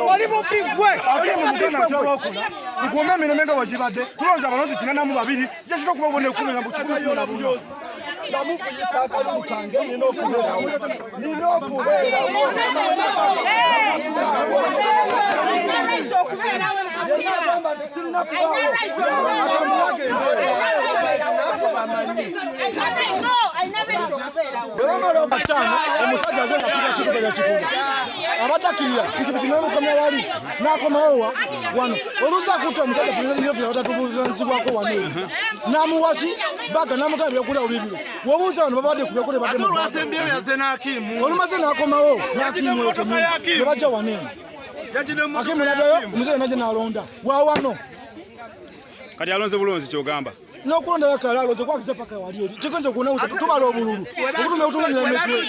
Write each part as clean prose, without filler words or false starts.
waliwo bigwe ate muzikana kyabakula ngombe minemenga wajibadde tulonza abalonzi kinana mu babiri kyekito kuba ubone kumi na buchukulu na buyozi bamufuyisa akalu kange nino kubera omusajja aze ngafika kikubera kikulu abatakirira pikipiki n'omukomya wali n'akomawowa wano oluza kutta omusajja pulizidanti abatatubulanzibwako wano namuwaki baga namugamba byakulirawo bibiro wobuuza wano babadde ku byakule badde olumaze n'akomawo n'akiimu eyo kenyini ne bajja wano eno akiimu naddayo omusajja najja n'alonda wawano kati alonze bulonzi kyogamba nokulonda yakala aloze kwakisa paka wali eri kikonze kuona uza tubala obululu okutume utumanya emetwe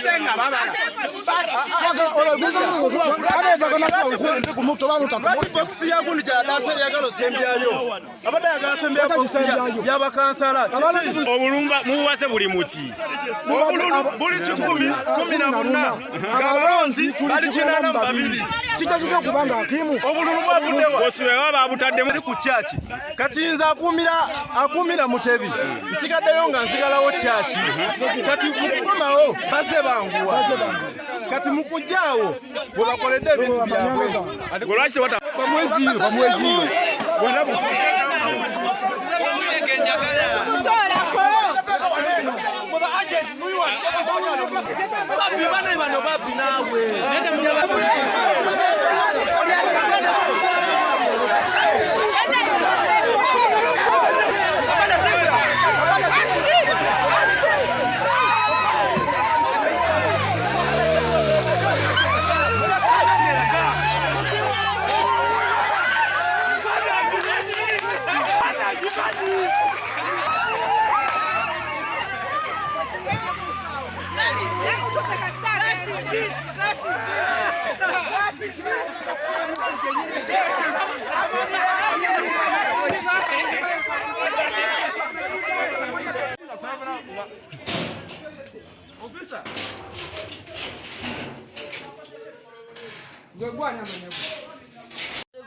ola biza ngo twa aba kana ku muto bano tatu box ya kundi ja dasa ya galo sembyayo abada ya galo sembyayo ya bakansala obulumba muwase buli muki obululu buli 10 gabalonzi bali kinana mbabiri kikajja kubanga akimu obululu bwabudewa boswe baba abutadde muri ku chachi kati nza akumira mutebi nsigaddeyo nga nsigalawo chachi kati mukomawo base banguwa kati mukujjawo bwe bakoledde ebintu byabwe golwaki wata kwa mwezi wenda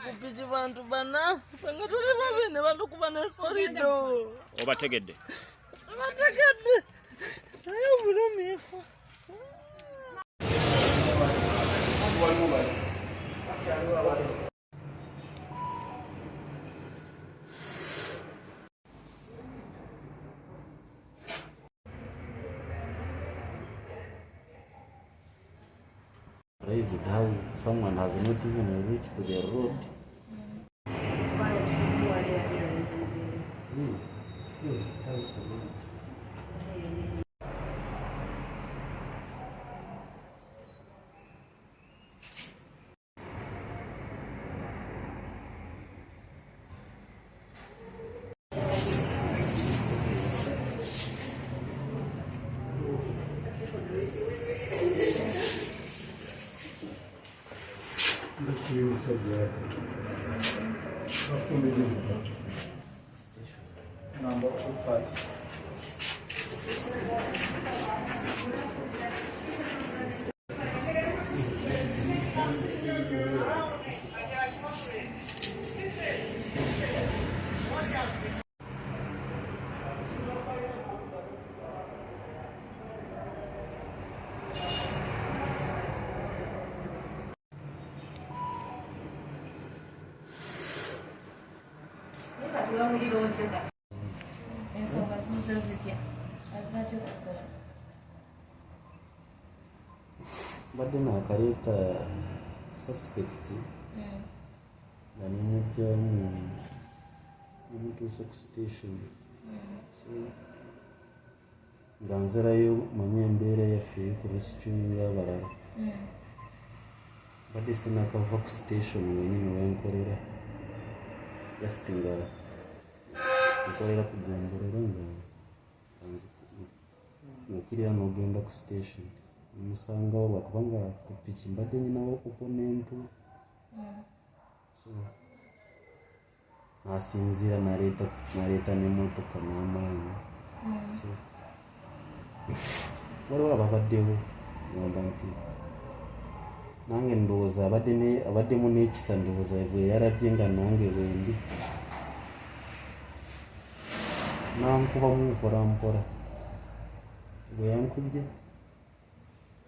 kupiti bantu bana fanga tuli babene bantu kubana sorido obategedde sibategedde ayo bulomefa Crazy how someone has not even reached to the road. Number 2 Badde nakaleta suspect nga nimujjamu nemutuuse ku station so nga nzirayo manye embeera yaffe ku rescuing abalala badde sinakava ku station wenyini wenkolera just nga nkolera ku gombolero nga nokirira n'ogenda ku station musangawo lwakubanga ku piki mbadde nyinawo opponentu so nasinziira naleeta n'emmotoka n'amaanyi so waliwo ababaddewo nange ndowooza abaddemu n'ekisa ndowooza bwe yarabye nga nange bwendi nankubamu mpolampola bwe yankubye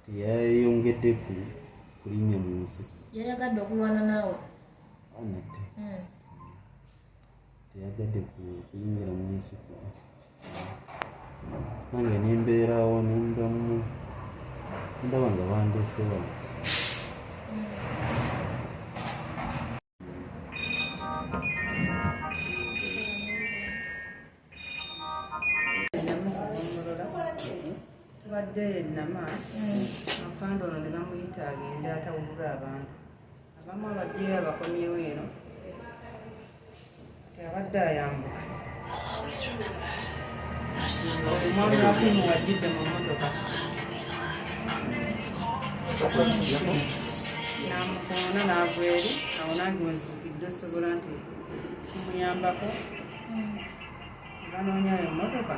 teyayongedde kulinnya mu nsi yayagadde okulwana naawe anadde teyagadde kuyingira mu nsi nange nembeerawo nembamu ndaba nga bandeese wano tubadde enama mafanda ono ne bamuyita agende atawulula abantu abamu abajjeyo abakomyewo eno abadde ayambuka omwami wakimu wajjidde mu mmotoka namukoona n'ava eri awo nange wezukidde osobola nti kimuyambako banoonya emmotoka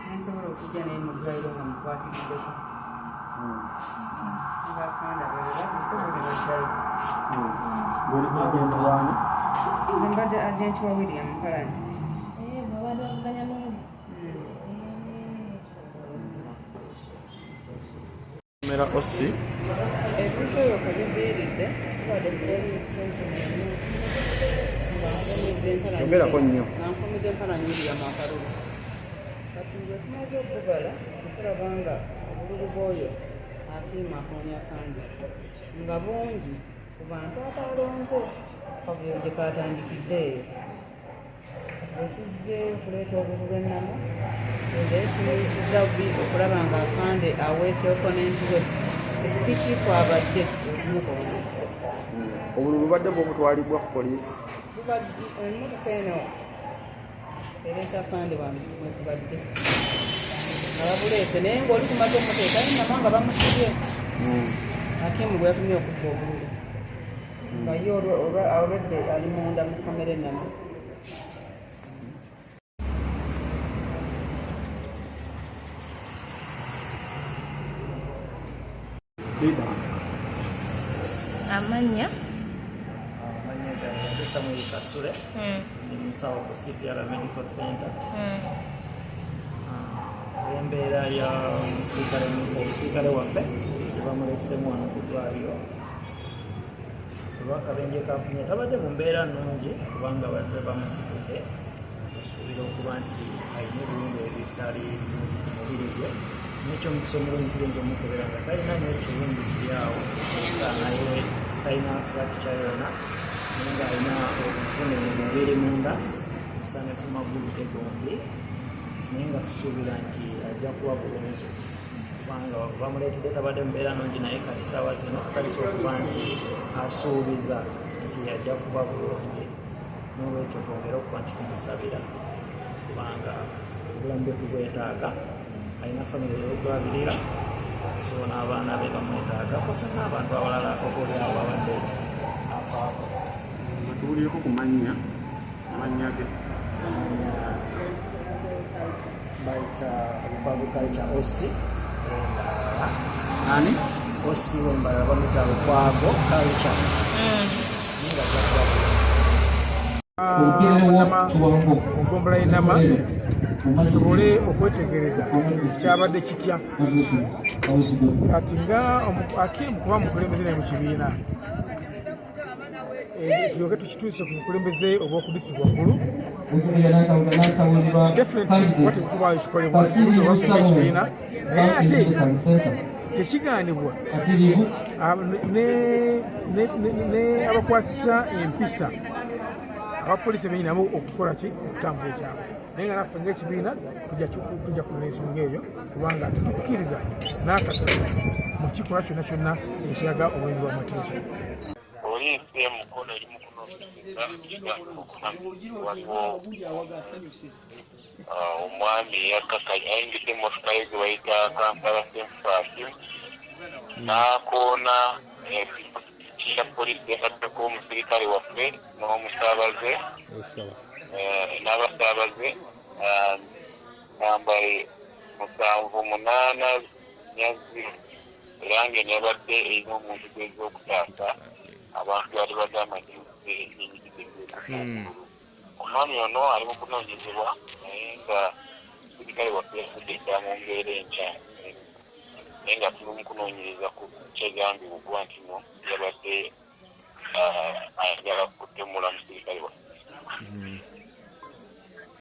nensobola okujja naye mu ddwaliro nga mukwatiriddeko abafanda bwebakusobole baddayo nze mbadde agenti wa William Mpalanyi babadde bavuganya n'oli mera osi ebikoyo kwe biviiridde tubadde yogerako nnyo nankomedde Mpalanyi William akalulu kati bwe tumaze okugala tulaba nga obululu bw'oyo akiima akoonya fandi nga bungi ku bantu abalonze kavuyo gye katandikidde eyo bwe tuzze okuleeta obululu ennama oza ekimuyisizza bbi okulaba nga afande aweese oponenti we piki kwabadde okumukoona obululu badde bwobutwalibwa ku poliisi emmotoka eno ereesa afande wekubadde nga babuleese naye ngaoli kumaze omuteeka ainama nga bamusibye akimu gwe yatumye okubba obululu nga ye olwedde ali munda mu kamera ennama amannya gange Samuel Kasule ndi musawo ku CPR Medical Center embeera ya omusirikale waffe tebamulesemu wano ku ddwaliro olwakabenje kafunye tabadde mu mbeera nnungi kubanga bazze bamusitudde osuubira okuba nti alina ebirungo ebitali mubiri gwe nekyo mukisa omulungi tuyinza omukebera nga talina n'ekirungi kiri awo naye talina fracture yonna naye nga alina obuvune mu mubiri munda kusane ku magulu ge gombi naye nga tusuubira nti ajja kuba bulungi kubanga bamuleetedde tabadde mbeera nungi naye kati saawa zino kalisa okuba nti asuubiza nti ajja kuba bulungi n'olwekyo twongera okuba nti tumusabira kubanga obulamu bwe tubwetaaga alina famire yokulabirira so n'abaana be bamwetaaga kosa n'abantu abalala okolyawo babadde afaako tuwulireko ku mannya ge bayita Lukwago Osi ani Osi wembala bamuyita Lukwago Culture ogombola enama tusobole okwetegereza kyabadde kitya kati nga akimu kuba mukulembeze naye mu kibiina tulyoke tukituuse ku bukulembeze obw'oku disitulikiti waggulu definitely watekubaayo kikolebwa waffe ng'ekibiina naye ate tekigaanibwa ne abakwasisa empisa abapoliisi benyini nabo okukola ki okutambula ekyabo naye nga naffe ng'ekibiina tujja kulina ensonga eyo kubanga tetukkiriza n'akatono mu kikolwa kyonna kyonna ekiraga obulungi bw'amateeka poliisi emukono eri mu kunoonyereza waliwo omwami ayingidde emmotoka ye gye bayita Kampala Semfasi n'akoona ya poliisi yataddeko omusirikale waffe n'omusaabaze n'abasaabaze namba 78 Nyazi era ng'enebadde erina omuntu gw'ez'okutaasa abantu bali bagamba nti omwami ono ali mu kunoonyezebwa naye nga sirikale waffe yafudde mu mbeera enkya naye nga tuli mu kunoonyereza ku kyegambibwa okuba nti no yabadde